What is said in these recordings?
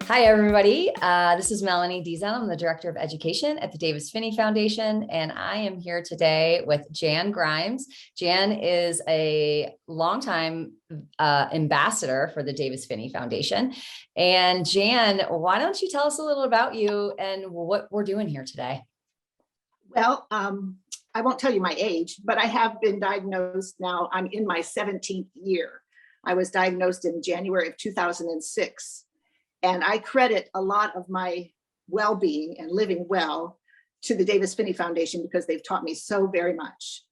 Hi, everybody. This is Melanie Deason. I'm the Director of Education at the Davis Phinney Foundation, and I am here today with Jan Grimes. Jan is a longtime ambassador for the Davis Phinney Foundation. And Jan, why don't you tell us a little about you and what we're doing here today? Well, I won't tell you my age, but I have been diagnosed now. I'm in my 17th year. I was diagnosed in January of 2006. And I credit a lot of my well-being and living well to the Davis Phinney Foundation because they've taught me so very much.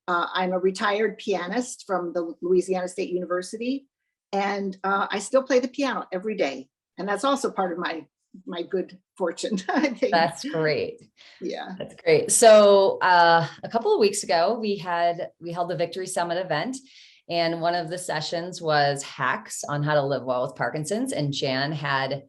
I'm a retired pianist from the Louisiana State University, and I still play the piano every day. And that's also part of my good fortune, I think. That's great. Yeah. That's great. So a couple of weeks ago, we held the Victory Summit event. And one of the sessions was hacks on how to live well with Parkinson's. And Jan had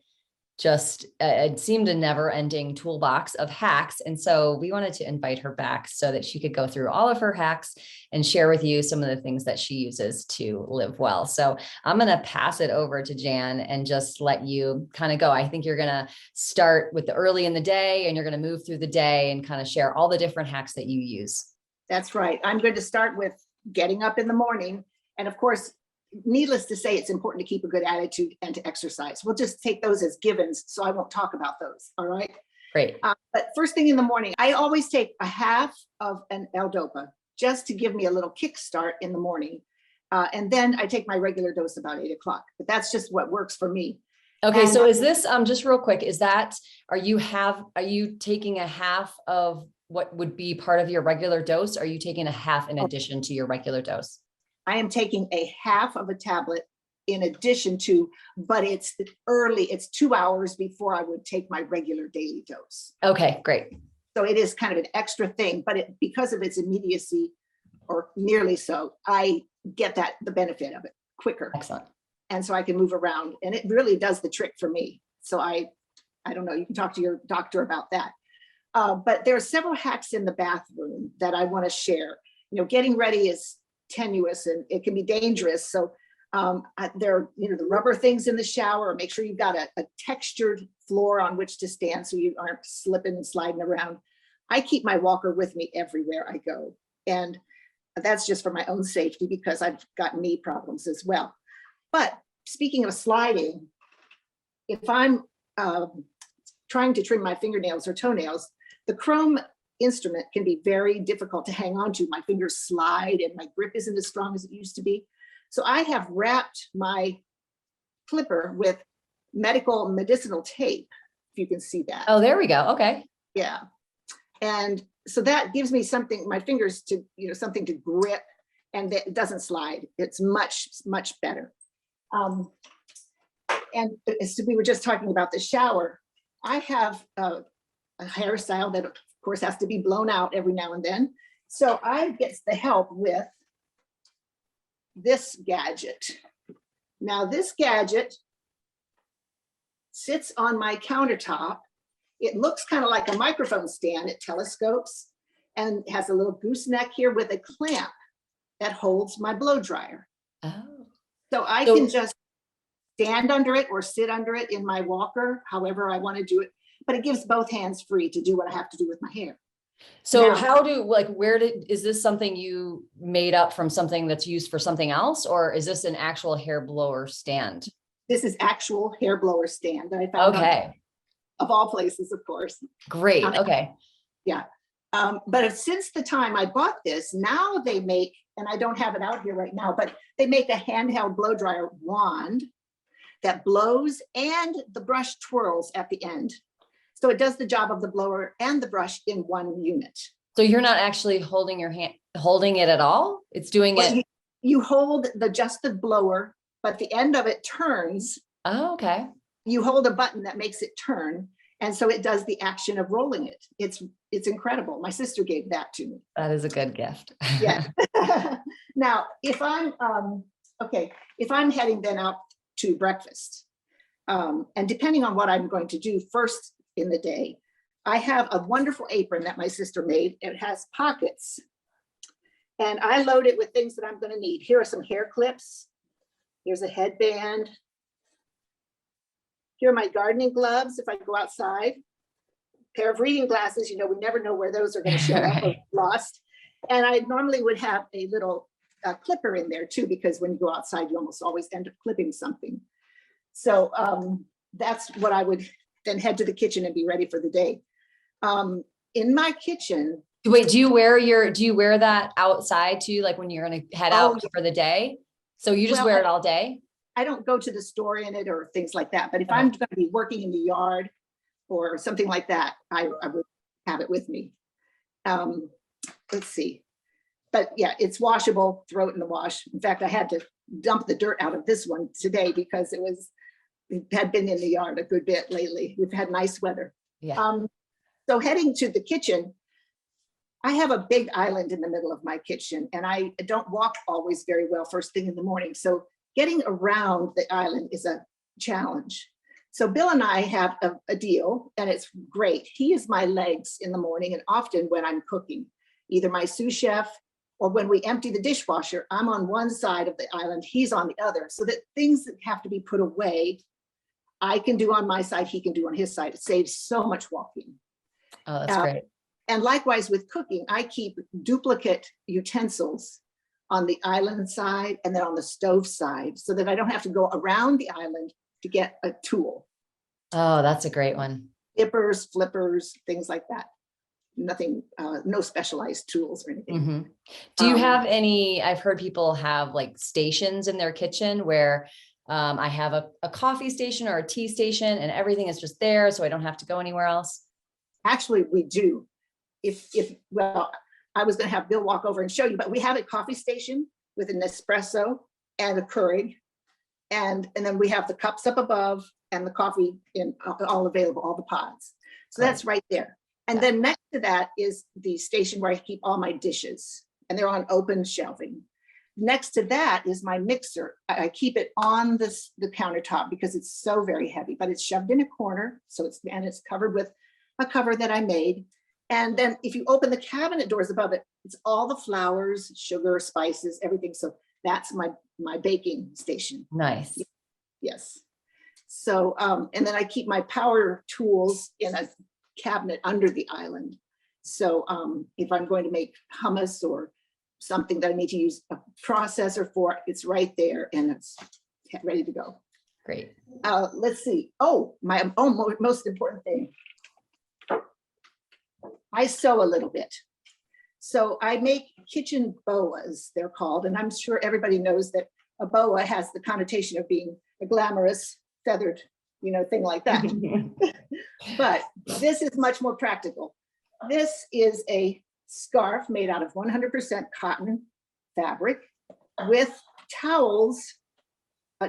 just, it seemed a never ending toolbox of hacks. And so we wanted to invite her back so that she could go through all of her hacks and share with you some of the things that she uses to live well. So I'm going to pass it over to Jan and just let you kind of go. I think you're going to start with the early in the day and you're going to move through the day and kind of share all the different hacks that you use. That's right. I'm going to start with getting up in the morning. And of course, needless to say, it's important to keep a good attitude and to exercise. We'll just take those as givens, so I won't talk about those. All right. Great. But first thing in the morning, I always take a half of an L-Dopa just to give me a little kickstart in the morning. And then I take my regular dose about 8 o'clock. But that's just what works for me. Okay. And So is this, just real quick, are you taking a half of what would be part of your regular dose? Or are you taking a half in addition to your regular dose? I am taking a half of a tablet in addition to, but it's early, it's 2 hours before I would take my regular daily dose. Okay, great. So it is kind of an extra thing, but because of its immediacy, or nearly so, I get the benefit of it quicker. Excellent. And so I can move around, and it really does the trick for me. So I don't know, you can talk to your doctor about that. But there are several hacks in the bathroom that I want to share. Getting ready is tenuous and it can be dangerous. So there are the rubber things in the shower. Make sure you've got a textured floor on which to stand so you aren't slipping and sliding around. I keep my walker with me everywhere I go. And that's just for my own safety because I've got knee problems as well. But speaking of sliding, if I'm trying to trim my fingernails or toenails, the chrome instrument can be very difficult to hang on to. My fingers slide and my grip isn't as strong as it used to be. So I have wrapped my clipper with medicinal tape, if you can see that. Oh, there we go. Okay. Yeah. And so that gives me something, my fingers to, something to grip, and it doesn't slide. It's much, much better. And as we were just talking about the shower, I have a hairstyle that of course has to be blown out every now and then. So I get the help with this gadget. Now this gadget sits on my countertop. It looks kind of like a microphone stand. It telescopes and has a little gooseneck here with a clamp that holds my blow dryer. Oh. So I can just stand under it or sit under it in my walker, however I want to do it. But it gives both hands free to do what I have to do with my hair. So is this something you made up from something that's used for something else, or is this an actual hair blower stand? This is actual hair blower stand that I found. Okay. Of all places, of course. Great. Okay. Yeah. But since the time I bought this, now they make, and I don't have it out here right now, but they make a handheld blow dryer wand that blows and the brush twirls at the end. So it does the job of the blower and the brush in one unit. So you're not actually holding it at all? It's doing it. You hold just the blower, but the end of it turns. Oh, okay. You hold a button that makes it turn. And so it does the action of rolling it. It's incredible. My sister gave that to me. That is a good gift. Yeah. Now, if I'm heading then out to breakfast, and depending on what I'm going to do first in the day, I have a wonderful apron that my sister made. It has pockets, and I load it with things that I'm going to need. Here are some hair clips. Here's a headband. Here are my gardening gloves if I go outside. Pair of reading glasses, we never know where those are going to show up or lost. And I normally would have a little clipper in there too, because when you go outside, you almost always end up clipping something. So that's what I would then head to the kitchen and be ready for the day. In my kitchen. Wait, do you wear that outside too? Like when you're going to head out for the day? So you just wear it all day? I don't go to the store in it or things like that. But if I'm going to be working in the yard or something like that, I would have it with me. Let's see. But yeah, it's washable, throw it in the wash. In fact, I had to dump the dirt out of this one today because it had been in the yard a good bit lately. We've had nice weather. Yeah. So heading to the kitchen, I have a big island in the middle of my kitchen, and I don't walk always very well first thing in the morning. So getting around the island is a challenge. So Bill and I have a deal, and it's great. He is my legs in the morning, and often when I'm cooking, either my sous chef or when we empty the dishwasher, I'm on one side of the island, he's on the other, so that things that have to be put away, I can do on my side, he can do on his side. It saves so much walking. Oh, that's great. And likewise with cooking, I keep duplicate utensils on the island side and then on the stove side so that I don't have to go around the island to get a tool. Oh, that's a great one. Dippers, flippers, things like that. Nothing, no specialized tools or anything. Mm-hmm. Do you have any, I've heard people have like stations in their kitchen where I have a coffee station or a tea station and everything is just there so I don't have to go anywhere else? Actually, we do. Well, I was going to have Bill walk over and show you, but we have a coffee station with an espresso and a Keurig. And then we have the cups up above and the coffee in all available, all the pods. So that's right there. And then next to that is the station where I keep all my dishes, and they're on open shelving. Next to that is my mixer. I keep it on the countertop because it's so very heavy, but it's shoved in a corner. So it's covered with a cover that I made. And then if you open the cabinet doors above it, it's all the flours, sugar, spices, everything. So that's my baking station. Nice. Yes. So, and then I keep my power tools in a cabinet under the island. So if I'm going to make hummus or something that I need to use a processor for, it's right there and it's ready to go. Great. Let's see. My most important thing. I sew a little bit. So I make kitchen boas, they're called, and I'm sure everybody knows that a boa has the connotation of being a glamorous feathered, thing like that. But this is much more practical. This is a scarf made out of 100% cotton fabric with towels.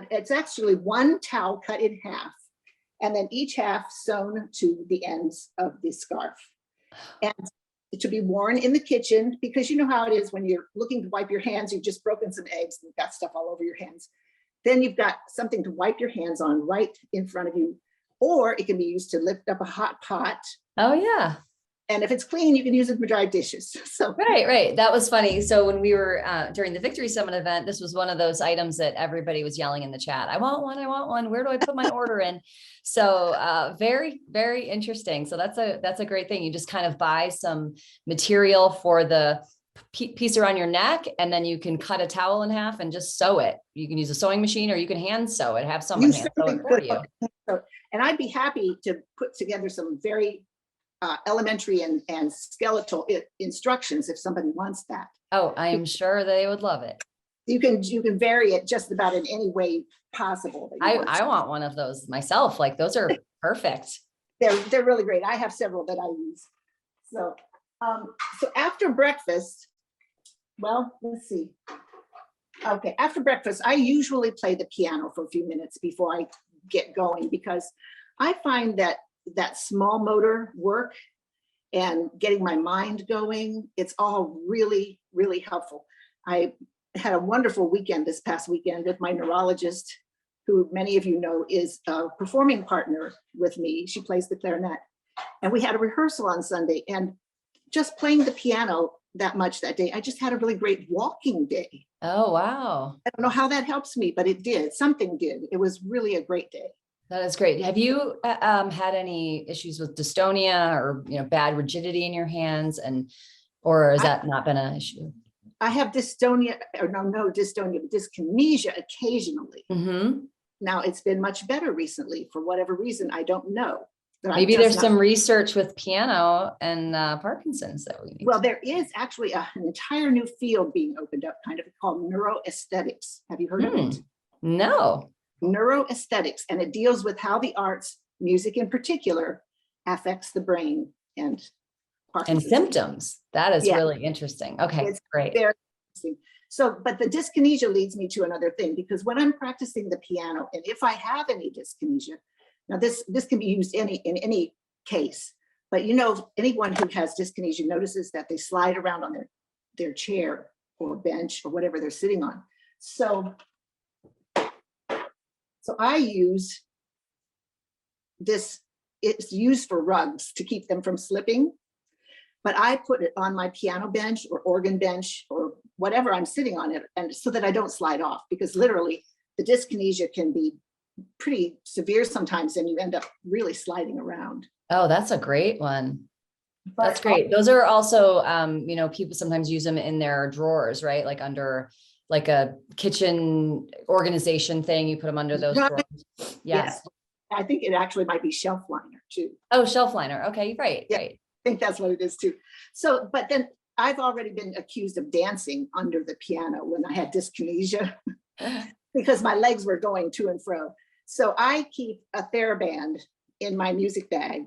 It's actually one towel cut in half, and then each half sewn to the ends of the scarf. And to be worn in the kitchen, because you know how it is when you're looking to wipe your hands, you've just broken some eggs and you've got stuff all over your hands. Then you've got something to wipe your hands on right in front of you, or it can be used to lift up a hot pot. Oh yeah. And if it's clean, you can use it for dry dishes. So Right. That was funny. So when we were during the Victory Summit event, this was one of those items that everybody was yelling in the chat. I want one. Where do I put my order in? So very, very interesting. So that's a great thing. You just kind of buy some material for the piece around your neck, and then you can cut a towel in half and just sew it. You can use a sewing machine or you can hand sew it, have someone hand sew it for you. And I'd be happy to put together some very elementary and skeletal instructions if somebody wants that. Oh, I'm sure they would love it. You can vary it just about in any way possible. I want one of those myself. Like those are perfect. They're really great. I have several that I use. So after breakfast, well, let's see. Okay, after breakfast, I usually play the piano for a few minutes before I get going, because I find that small motor work and getting my mind going, it's all really, really helpful. I had a wonderful weekend this past weekend with my neurologist, who many of you know is a performing partner with me. She plays the clarinet. And we had a rehearsal on Sunday, and just playing the piano that much that day, I just had a really great walking day. Oh, wow. I don't know how that helps me, but it did. Something did. It was really a great day. That is great. Have you had any issues with dystonia or, bad rigidity in your hands, or has that not been an issue? I have dystonia, or no dystonia, but dyskinesia occasionally. Mm-hmm. Now it's been much better recently for whatever reason. I don't know. But Maybe there's some research with piano and Parkinson's that we need. Well, there is actually an entire new field being opened up, kind of called neuroaesthetics. Have you heard of it? No. Neuroaesthetics, and it deals with how the arts, music in particular, affects the brain and Parkinson's. And symptoms. That is really interesting. Okay, it's great. Very interesting. So, but the dyskinesia leads me to another thing, because when I'm practicing the piano, and if I have any dyskinesia, now this can be used in any case, but anyone who has dyskinesia notices that they slide around on their chair or bench or whatever they're sitting on. So I use this, it's used for rugs to keep them from slipping, but I put it on my piano bench or organ bench or whatever I'm sitting on it, and so that I don't slide off, because literally the dyskinesia can be pretty severe sometimes, and you end up really sliding around. Oh, that's a great one. That's great. Those are also, people sometimes use them in their drawers, right? Like under like a kitchen organization thing, you put them under those drawers. Yes. I think it actually might be shelf liner too. Oh, shelf liner. Okay, right, yeah, right. I think that's what it is too. So, but then I've already been accused of dancing under the piano when I had dyskinesia because my legs were going to and fro. So I keep a TheraBand in my music bag,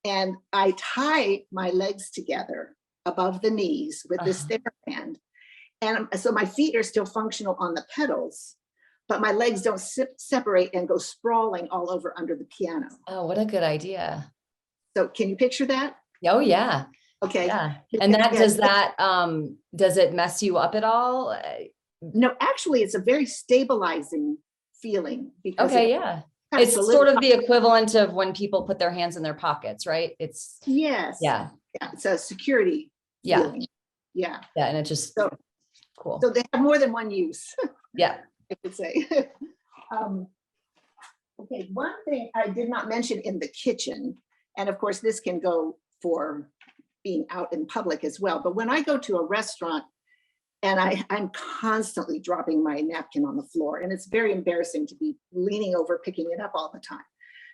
and I tie my legs together above the knees with this TheraBand. And so my feet are still functional on the pedals, but my legs don't separate and go sprawling all over under the piano. Oh, what a good idea. So can you picture that? Oh, yeah. Okay. Yeah. And does it mess you up at all? No, actually, it's a very stabilizing feeling. Because it's sort of the equivalent of when people put their hands in their pockets, right? It's yeah, it's a security feeling. Yeah. And it just cool. So they have more than one use. Yeah. I could say. Okay, one thing I did not mention in the kitchen, and of course this can go for being out in public as well, but when I go to a restaurant and I'm constantly dropping my napkin on the floor, and it's very embarrassing to be leaning over, picking it up all the time.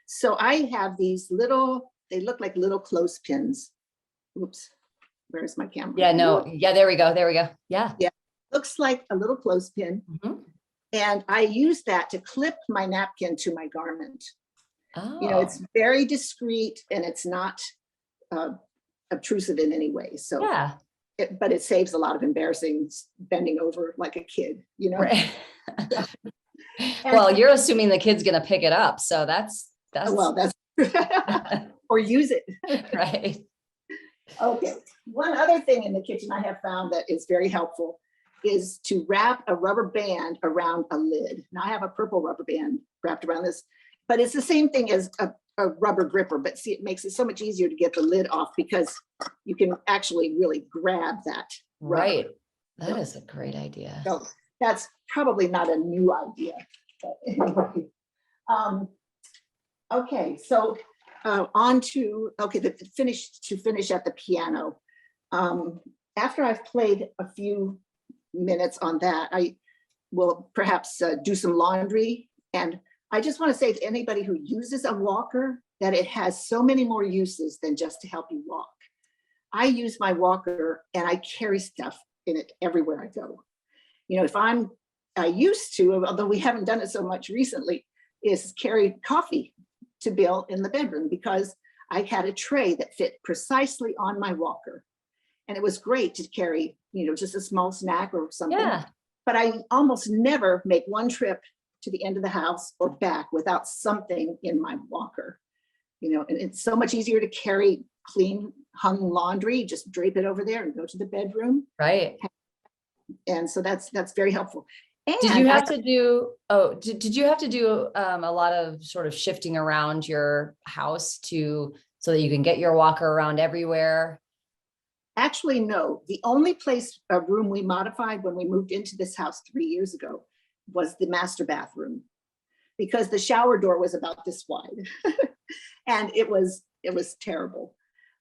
So I have these little, they look like little clothespins. Oops, where's my camera? Yeah, no, yeah, there we go. Yeah. Yeah, looks like a little clothespin. Mm-hmm. And I use that to clip my napkin to my garment. Oh. It's very discreet and it's not obtrusive in any way. So yeah. But it saves a lot of embarrassing bending over like a kid, Right. Well, you're assuming the kid's going to pick it up. So that's or use it. Right. Okay. One other thing in the kitchen I have found that is very helpful is to wrap a rubber band around a lid. Now I have a purple rubber band wrapped around this, but it's the same thing as a rubber gripper, but see, it makes it so much easier to get the lid off because you can actually really grab that. Right. That is a great idea. So that's probably not a new idea, but anyway. Okay, so on to, finish at the piano. After I've played a few minutes on that, I will perhaps do some laundry. And I just want to say to anybody who uses a walker that it has so many more uses than just to help you walk. I use my walker and I carry stuff in it everywhere I go. If I used to, although we haven't done it so much recently, is carry coffee to Bill in the bedroom because I had a tray that fit precisely on my walker. And it was great to carry, just a small snack or something. Yeah. But I almost never make one trip to the end of the house or back without something in my walker. And it's so much easier to carry clean hung laundry, just drape it over there and go to the bedroom. Right. And so that's very helpful. And did you have to do a lot of sort of shifting around your house so that you can get your walker around everywhere? Actually, no. The only room we modified when we moved into this house 3 years ago was the master bathroom, because the shower door was about this wide. And it was terrible.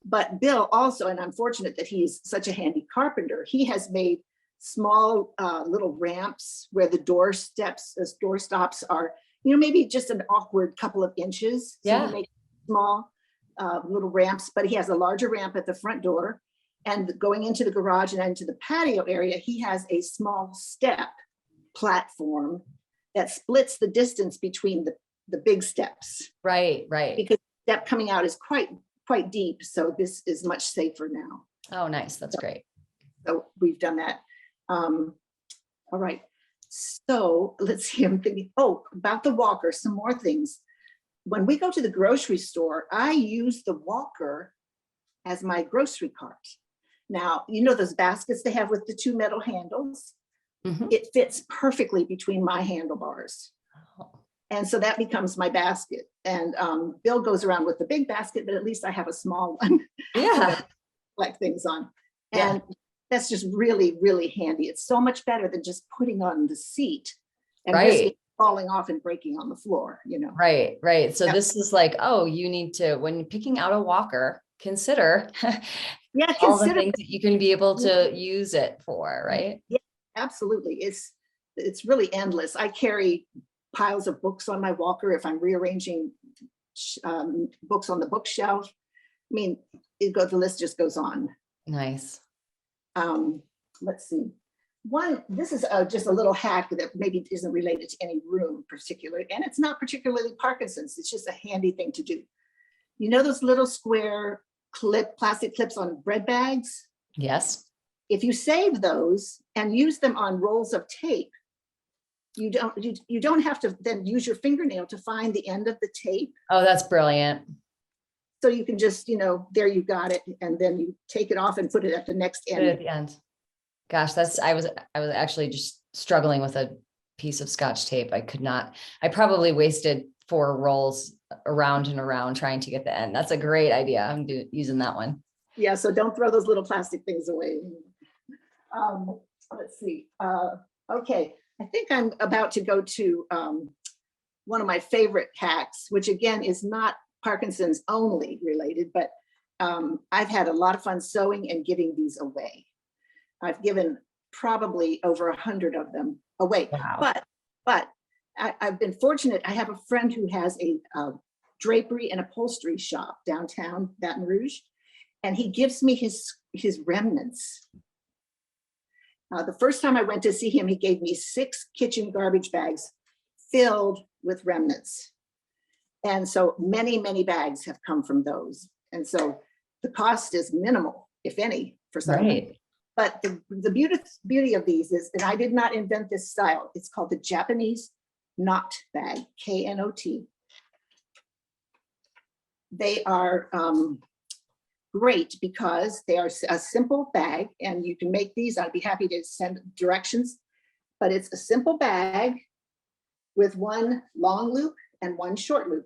But Bill also, and I'm fortunate that he's such a handy carpenter, he has made small little ramps where the door stops are, maybe just an awkward couple of inches. So Yeah. he makes small little ramps, but he has a larger ramp at the front door. And going into the garage and into the patio area, he has a small step platform that splits the distance between the big steps. Right. Because the step coming out is quite deep. So this is much safer now. Oh, nice. That's great. So we've done that. All right. So let's see, I'm thinking, about the walker, some more things. When we go to the grocery store, I use the walker as my grocery cart. Now, those baskets they have with the 2 metal handles, it fits perfectly between my handlebars. Oh. And so that becomes my basket. And Bill goes around with the big basket, but at least I have a small one. Yeah. Like things on. Yeah. And that's just really, really handy. It's so much better than just putting on the seat and risking falling off and breaking on the floor, Right. So this is like, you need to, when picking out a walker, consider all the things that you can be able to use it for, right? Yeah, absolutely. It's really endless. I carry piles of books on my walker if I'm rearranging books on the bookshelf. I mean, the list just goes on. Nice. Let's see. This is just a little hack that maybe isn't related to any room particularly, and it's not particularly Parkinson's. It's just a handy thing to do. Those little square plastic clips on bread bags? Yes. If you save those and use them on rolls of tape, you don't have to then use your fingernail to find the end of the tape. Oh, that's brilliant. So you can just, there you got it, and then you take it off and put it at the next end. At the end. Gosh, I was actually just struggling with a piece of Scotch tape. I probably wasted 4 rolls around and around trying to get the end. That's a great idea. I'm using that one. Yeah, so don't throw those little plastic things away. Let's see. Okay, I think I'm about to go to one of my favorite hacks, which again is not Parkinson's only related, but I've had a lot of fun sewing and giving these away. I've given probably over 100 of them away. Wow. But I've been fortunate. I have a friend who has a drapery and upholstery shop downtown Baton Rouge, and he gives me his remnants. The first time I went to see him, he gave me 6 kitchen garbage bags filled with remnants. And so many, many bags have come from those. And so the cost is minimal, if any, for some. Right. But the beauty of these is, and I did not invent this style, it's called the Japanese knot bag, K-N-O-T. They are great because they are a simple bag, and you can make these. I'd be happy to send directions, but it's a simple bag with one long loop and one short loop.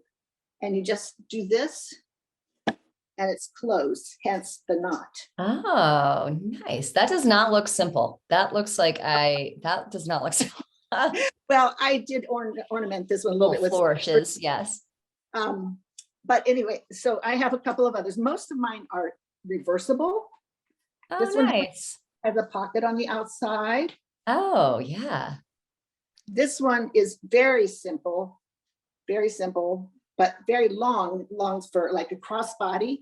And you just do this and it's closed, hence the knot. Oh, nice. That does not look simple. That looks like that does not look simple. Well, I did ornament this one a little bit with flourishes, yes. But anyway, so I have a couple of others. Most of mine are reversible. Oh, This one nice. has a pocket on the outside. Oh, yeah. This one is very simple, but very long for like a crossbody.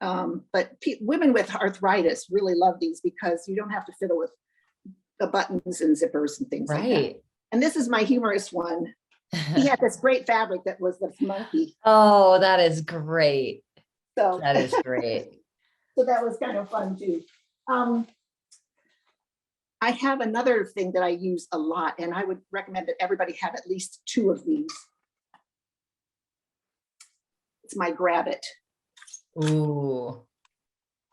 But women with arthritis really love these because you don't have to fiddle with the buttons and zippers and things like that. And this is my humorous one. He had this great fabric that was this monkey. Oh, that is great. So that is great. So that was kind of fun too. I have another thing that I use a lot, and I would recommend that everybody have at least 2 of these. It's my grab it. Ooh.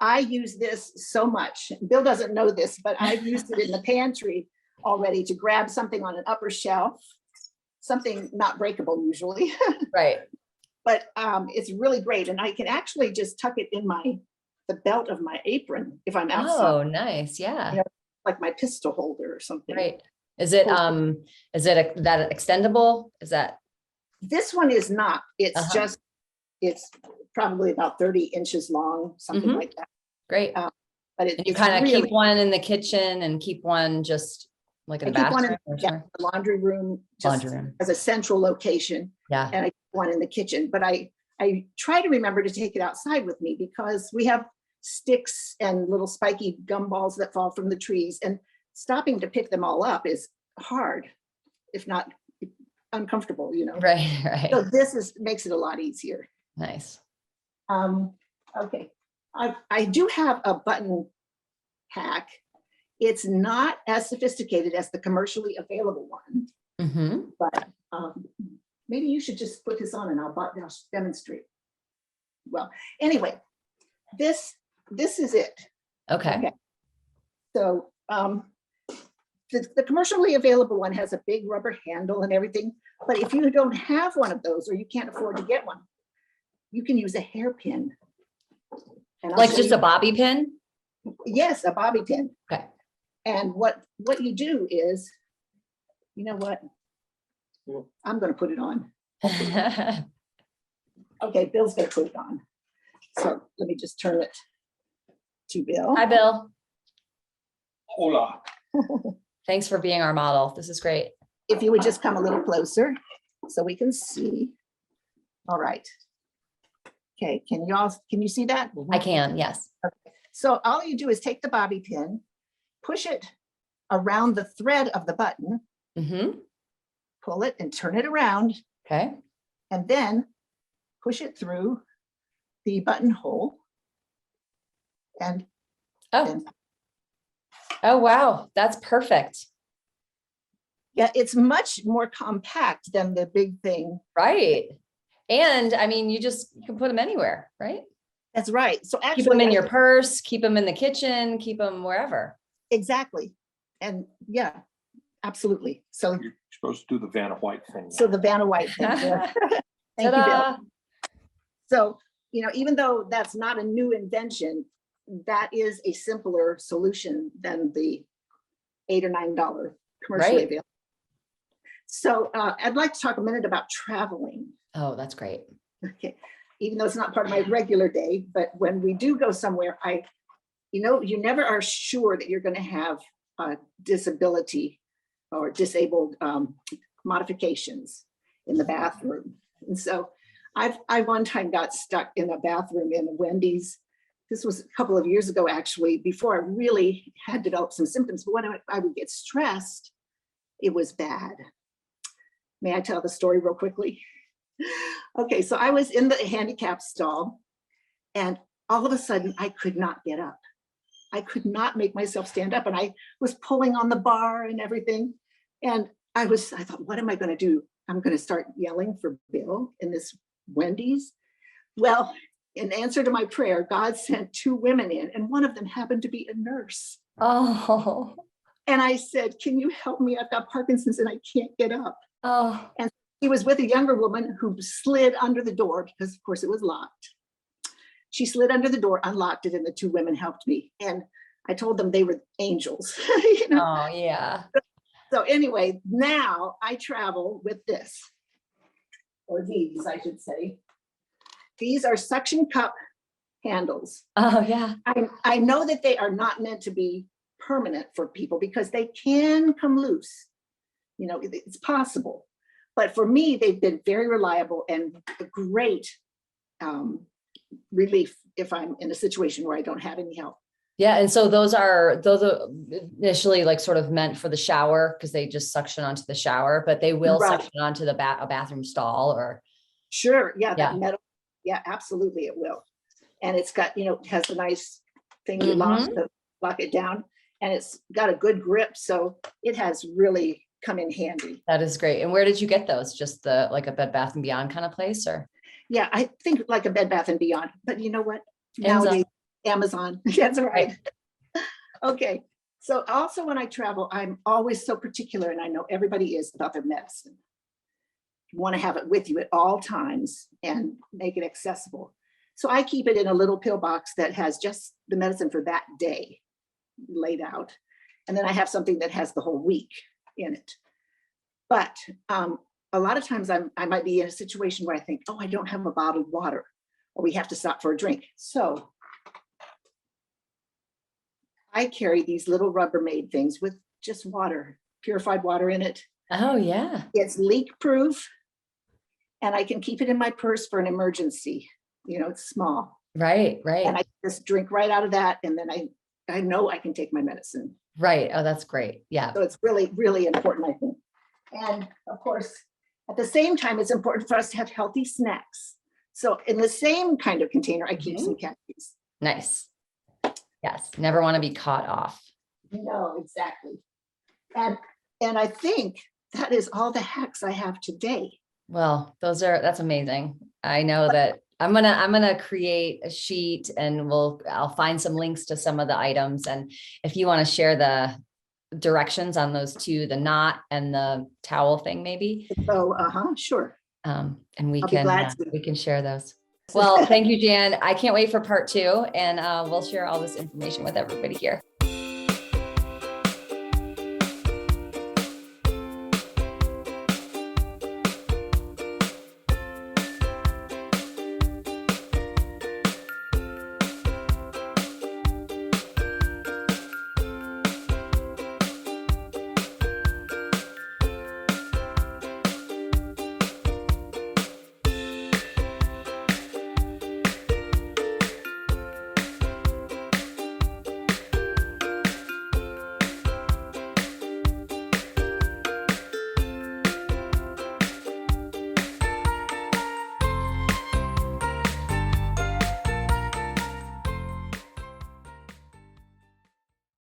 I use this so much. Bill doesn't know this, but I've used it in the pantry already to grab something on an upper shelf, something not breakable usually. Right. But it's really great. And I can actually just tuck it in the belt of my apron if I'm outside. Oh, nice. Yeah. Like my pistol holder or something. Right. Is it that extendable? Is that? This one is not. It's Uh-huh. just, it's probably about 30 inches long, something Mhm. like that. Great. But And you it's kind of really, keep one in the kitchen and keep one just like in I the keep one in bathroom or yeah, somewhere? the laundry room, just Laundry room. as a central location, Yeah. and I keep one in the kitchen. But I try to remember to take it outside with me because we have sticks and little spiky gumballs that fall from the trees, and stopping to pick them all up is hard, if not uncomfortable, you know. Right. So Right. this makes it a lot easier. Nice. Okay, I do have a button hack. It's not as sophisticated as the commercially available one, Mm-hmm. but maybe you should just put this on and I'll demonstrate. Well, anyway, this is it. Okay. Okay. So the commercially available one has a big rubber handle and everything, but if you don't have one of those or you can't afford to get one, you can use a hairpin. And I'll Like show just you. a bobby pin? Yes, a bobby pin. Okay. And what you do is, you know what? I'm going to put it on. Okay, Bill's going to put it on. So let me just turn it to Bill. Hi, Bill. Hola. Thanks for being our model. This is great. If you would just come a little closer so we can see. All right. Okay, can you see that? I can, yes. So all you do is take the bobby pin, push it around the thread of the button, Mm-hmm. pull it and turn it around, Okay. and then push it through the buttonhole. And Oh. then, Oh, wow. That's perfect. yeah, it's much more compact than the big thing. Right. And I mean, you can put them anywhere, right? That's right. So actually, Keep them in your purse, keep them in the kitchen, keep them wherever. exactly. And yeah, absolutely. So You're supposed to do the Vanna White thing. so the Vanna White thing. Yeah. Thank you, Bill. Ta-da. So, you know, even though that's not a new invention, that is a simpler solution than the $8 or $9 commercially Right. available. So I'd like to talk a minute about traveling. Oh, that's great. Okay, even though it's not part of my regular day, but when we do go somewhere, you never are sure that you're going to have a disability or disabled modifications in the bathroom. And so I one time got stuck in a bathroom in a Wendy's. This was a couple of years ago, actually, before I really had developed some symptoms. But when I would get stressed, it was bad. May I tell the story real quickly? Okay, so I was in the handicap stall, and all of a sudden I could not get up. I could not make myself stand up, and I was pulling on the bar and everything. And I thought, what am I going to do? I'm going to start yelling for Bill in this Wendy's. Well, in answer to my prayer, God sent two women in, and one of them happened to be a nurse. Oh. And I said, can you help me? I've got Parkinson's and I can't get up. Oh. And he was with a younger woman who slid under the door because, of course, it was locked. She slid under the door, unlocked it, and the two women helped me. And I told them they were angels. You know? Oh, yeah. So anyway, now I travel with this, or these, I should say. These are suction cup handles. Oh, yeah. I know that they are not meant to be permanent for people because they can come loose. You know, it's possible. But for me, they've been very reliable and a great relief if I'm in a situation where I don't have any help. Yeah. And so those are initially like sort of meant for the shower because they just suction onto the shower, but they will Right. suction onto a bathroom stall or. Sure. Yeah. Yeah. That metal. Yeah, absolutely. It will. And it's got, it has a nice thing you Mhm. lock it down, and it's got a good grip. So it has really come in handy. That is great. And where did you get those? Just like a Bed Bath and Beyond kind of place or? Yeah, I think like a Bed Bath and Beyond, but you know what? Amazon. Nowadays, Amazon. That's right. Okay. So also when I travel, I'm always so particular, and I know everybody is, about their medicine. You want to have it with you at all times and make it accessible. So I keep it in a little pill box that has just the medicine for that day laid out. And then I have something that has the whole week. in it. But a lot of times I might be in a situation where I think, oh, I don't have a bottled water, or we have to stop for a drink. So I carry these little Rubbermaid things with just water, purified water in it. Oh, yeah. It's leak proof, and I can keep it in my purse for an emergency. You know, it's small. Right, And right, I just drink right out of that. And then I know I can take my medicine. right. Oh, that's great. Yeah. So it's really, really important, I think. And of course, at the same time, it's important for us to have healthy snacks. So in the same kind of container, I keep some cat food. Nice. Yes. Never want to be caught off. No, exactly. And I think that is all the hacks I have today. Well, that's amazing. I know that I'm gonna create a sheet and I'll find some links to some of the items. And if you want to share the directions on those two, the knot and the towel thing, maybe. So, sure. And we I'll be glad to. we can share those. Well, thank you, Jan. I can't wait for part 2, and we'll share all this information with everybody here.